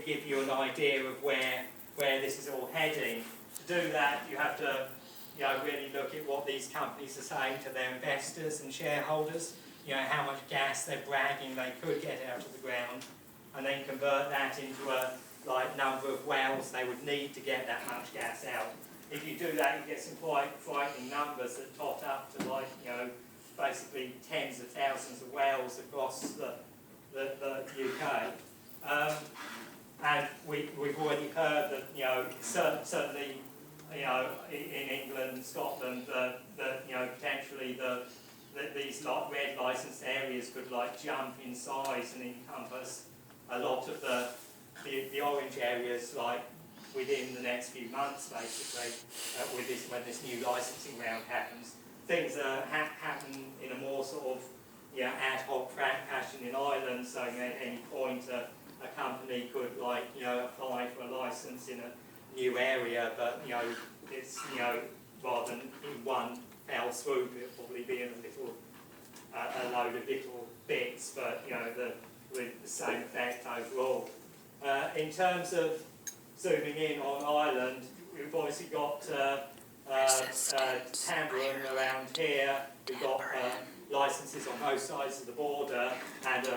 give you an idea of where this is all heading. To do that, you have to really look at what these companies are saying to their investors and shareholders, how much gas they're bragging they could get out of the ground, and then convert that into a number of wells they would need to get that much gas out. If you do that, you get some quite frightening numbers that tot up to basically tens of thousands of wells across the UK. And we've already heard that certainly in England and Scotland that potentially these red licensed areas could jump in size and encompass a lot of the orange areas within the next few months, basically, when this new licensing round happens. Things happen in a more sort of ad hoc fashion in Ireland, so at any point a company could apply for a license in a new area, but it's rather than in one fell swoop, it'll probably be in a load of little bits, but with the same effect overall. In terms of zooming in on Ireland, we've obviously got Tamburine around here. We've got licences on both sides of the border, and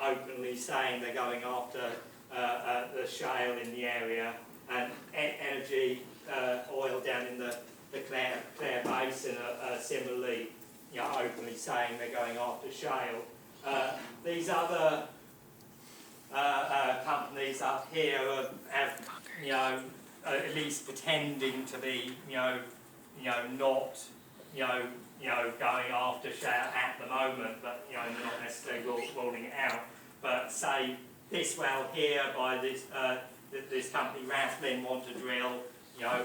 openly saying they're going after the shale in the area, and energy oil down in the Clare Basin are similarly openly saying they're going after shale. These other companies up here have at least pretending to be not going after shale at the moment, but not necessarily ruling it out. But say this well here by this company Rathlin want to drill,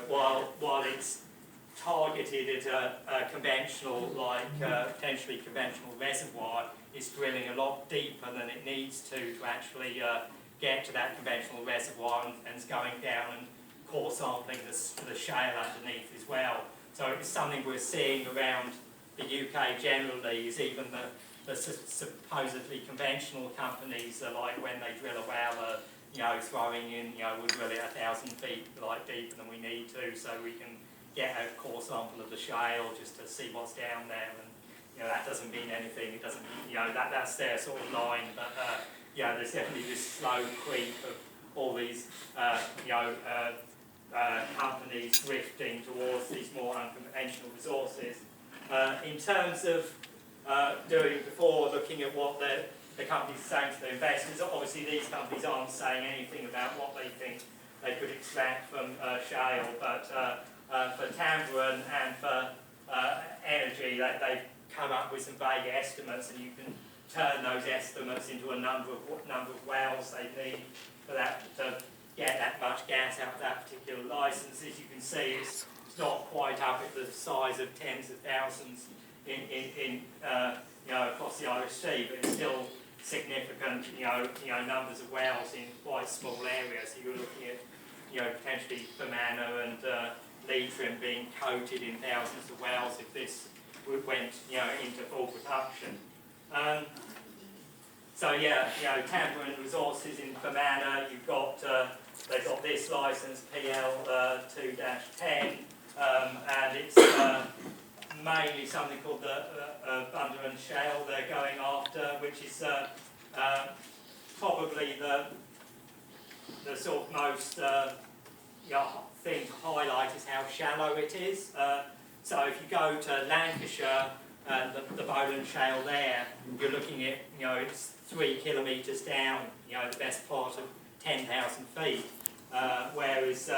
while it's targeted at a conventional, potentially conventional reservoir, it's drilling a lot deeper than it needs to actually get to that conventional reservoir, and it's going down and core sampling the shale underneath as well. So it's something we're seeing around the UK generally, is even the supposedly conventional companies are when they drill a well throwing in, we'll drill it 1,000 feet deeper than we need to, so we can get a core sample of the shale just to see what's down there, and that doesn't mean anything. It doesn't, that's their sort of line, but there's definitely this slow creep of all these companies drifting towards these more unconventional resources. In terms of looking at what the companies are saying to their investors, obviously these companies aren't saying anything about what they think they could extract from shale, but for Tamburine and for energy, they've come up with some vague estimates, and you can turn those estimates into a number of wells they need for that to get that much gas out of that particular licence. As you can see, it's not quite up at the size of tens of thousands in across the Irish Sea, but it's still significant, numbers of wells in quite small areas. So you're looking at, potentially Fermanagh and Leitrim being coated in thousands of wells if this went, into full production. Tamburine Resources in Fermanagh, you've got, they've got this licence, PL 2-10, and it's mainly something called the Bunderman Shale they're going after, which is probably the sort of most thing to highlight is how shallow it is. So if you go to Lancashire, the Bowland Shale there, you're looking at, it's 3 kilometres down, the best part of 10,000 feet, whereas,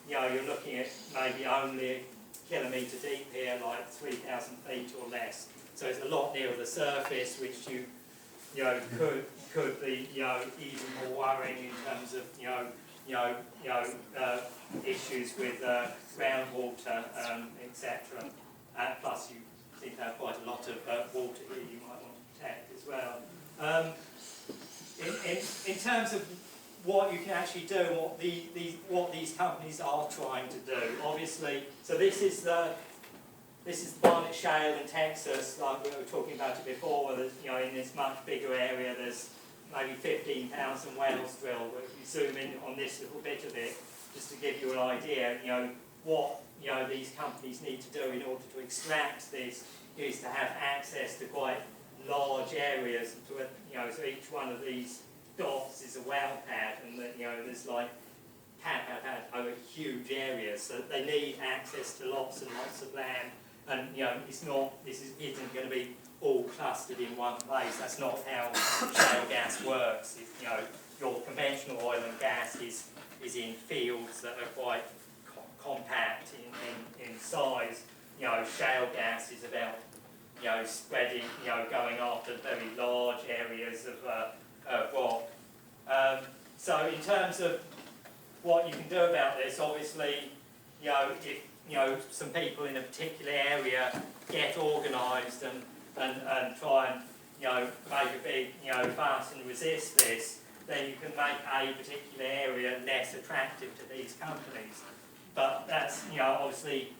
you're looking at maybe only a kilometre deep here, 3,000 feet or less. So it's a lot nearer the surface, which could be, even more worrying in terms of, issues with groundwater, etc. Plus, you seem to have quite a lot of water here you might want to protect as well. In terms of what you can actually do, and what these companies are trying to do, obviously, so this is Barnett Shale in Texas, like we were talking about it before, where there's, in this much bigger area, there's maybe 15,000 wells drilled. But if you zoom in on this little bit of it, just to give you an idea, what these companies need to do in order to extract this is to have access to quite large areas. So each one of these dots is a well pad, and there's like pad over huge areas. So they need access to lots and lots of land, and this isn't going to be all clustered in one place. That's not how shale gas works. Your conventional oil and gas is in fields that are quite compact in size. Shale gas is about spreading, going after very large areas of rock. So in terms of what you can do about this, obviously, if some people in a particular area get organised and try and make a big fuss and resist this, then you can make a particular area less attractive to these companies. But that's obviously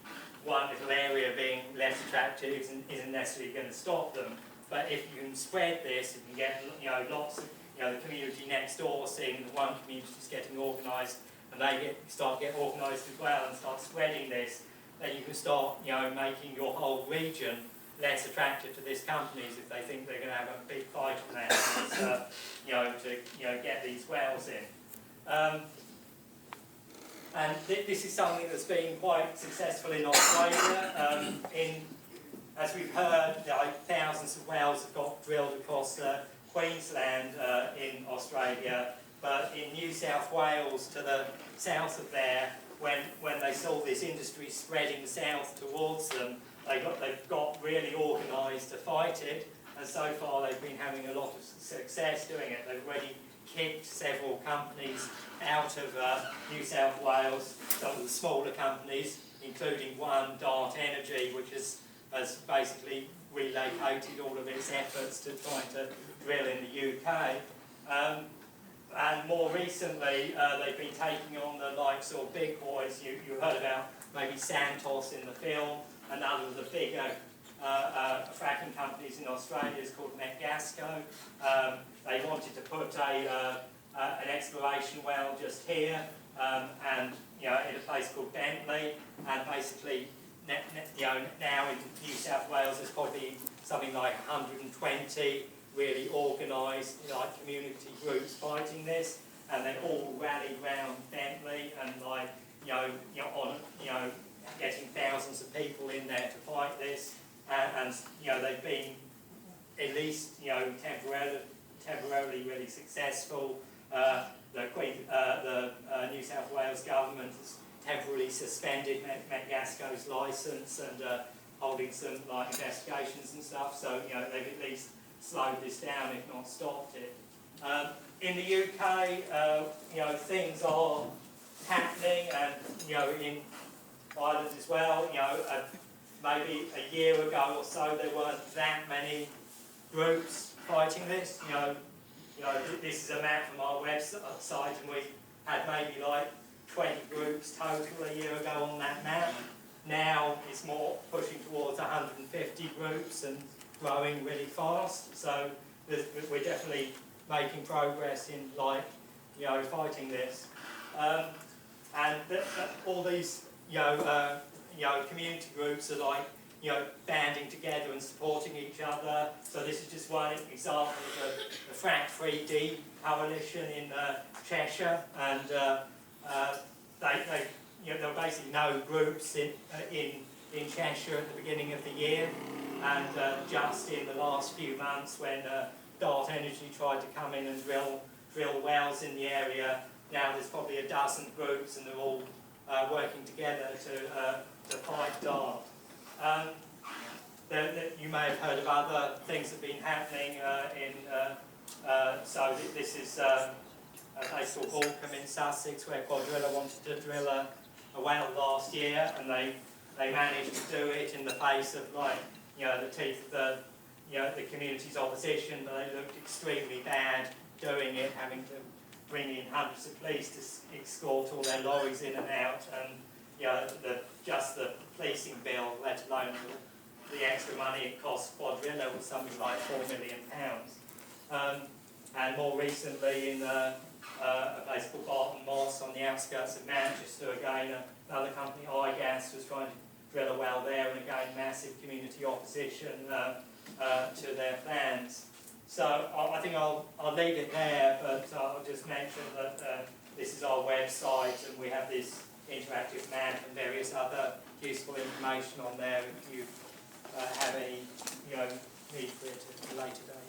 one little area being less attractive isn't necessarily going to stop them. But if you can spread this, you can get lots of the community next door seeing that one community is getting organised, and they start to get organised as well and start spreading this, then you can start making your whole region less attractive to these companies if they think they're going to have a big fight on their hands, to get these wells in. And this is something that's been quite successful in Australia. As we've heard, thousands of wells have got drilled across Queensland in Australia, but in New South Wales to the south of there, when they saw this industry spreading south towards them, they've got really organised to fight it, and so far they've been having a lot of success doing it. They've already kicked several companies out of New South Wales, some of the smaller companies, including one, Dart Energy, which has basically relocated all of its efforts to try to drill in the UK. And more recently, they've been taking on the likes of big boys. You heard about maybe Santos in the film. Another of the bigger fracking companies in Australia is called Metgasco. They wanted to put an exploration well just here, and in a place called Bentley, and basically now in New South Wales there's probably something like 120 really organised community groups fighting this, and they all rallied round Bentley and getting thousands of people in there to fight this, and they've been at least temporarily really successful. The New South Wales government has temporarily suspended Metgasco's licence and holding some investigations and stuff. So they've at least slowed this down, if not stopped it. In the UK, things are happening, and in Ireland as well. Maybe a year ago or so, there weren't that many groups fighting this. This is a map from our website, and we had maybe like 20 groups total a year ago on that map. Now it's more pushing towards 150 groups and growing really fast. So we're definitely making progress in fighting this. And all these community groups are banding together and supporting each other. So this is just one example of the FRACK3D coalition in Cheshire, and there were basically no groups in Cheshire at the beginning of the year, and just in the last few months when Dart Energy tried to come in and drill wells in the area, now there's probably a dozen groups, and they're all working together to fight Dart. You may have heard of other things that have been happening so this is a place called Balcombe in Sussex, where Quadrilla wanted to drill a well last year, and they managed to do it in the face of the teeth of the community's opposition, but they looked extremely bad doing it, having to bring in hundreds of police to escort all their lorries in and out, and just the policing bill, let alone the extra money it cost Quadrilla, was something like £4 million. and more recently in a place called Barton Moss on the outskirts of Manchester, again another company, iGas, was trying to drill a well there, and again massive community opposition to their plans. So I think I'll leave it there, but I'll just mention that this is our website, and we have this interactive map and various other useful information on there if you have any need for it at a later date.